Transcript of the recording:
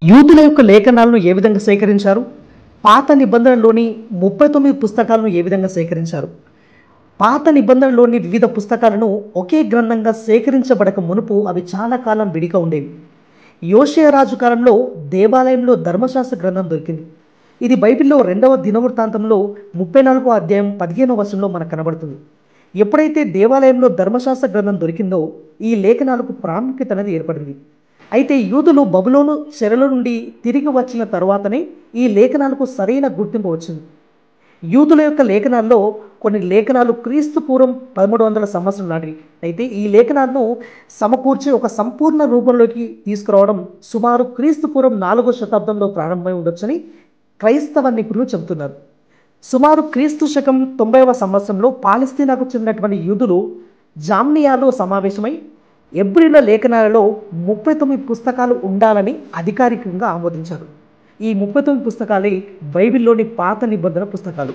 యూదుల యొక్క లేఖనాలను ఏ విధంగా సేకరించారు? పాత నిబంధనలోని 39 పుస్తకాలను ఏ విధంగా సేకరించారు? పాత నిబంధనలోని వివిధ పుస్తకాలను ఒకే గ్రంథంగా సేకరించబడక మునుపు అవి చాలా కాలం విడిగా ఉండేవి. యోషియా రాజు కాలంలో దేవాలయంలో ధర్మశాస్త్ర గ్రంథం దొరికింది. ఇది బైబిల్లో 2వ దినవృత్తాంతంలో 34వ అధ్యాయం 15వ వచనంలో మనకు కనబడుతుంది. ఎప్పుడైతే దేవాలయంలో ధర్మశాస్త్ర గ్రంథం దొరికిందో ఈ లేఖనాలకు ప్రాముఖ్యత అనేది ఏర్పడింది. అయితే యూదులు బబులోను చెరల నుండి తిరిగి వచ్చిన తరువాతనే ఈ లేఖనాలకు సరైన గుర్తింపు వచ్చింది. యూదుల యొక్క లేఖనాల్లో కొన్ని లేఖనాలు క్రీస్తు పూర్వం 1300 సంవత్సరం నాటివి. అయితే ఈ లేఖనాలను సమకూర్చి ఒక సంపూర్ణ రూపంలోకి తీసుకురావడం సుమారు క్రీస్తు పూర్వం 4వ శతాబ్దంలో ప్రారంభమై ఉండొచ్చని క్రైస్తవ నిపుణులు చెబుతున్నారు. సుమారు క్రీస్తు శకం 90వ సంవత్సరంలో పాలస్తీనాకు చెందినటువంటి యూదులు జామ్నియాలో సమావేశమై ఎబ్రీల లేఖనాలలో 39 పుస్తకాలు ఉండాలని అధికారికంగా ఆమోదించారు. ఈ 39 పుస్తకాలే బైబిల్లోని పాత నిబంధన పుస్తకాలు.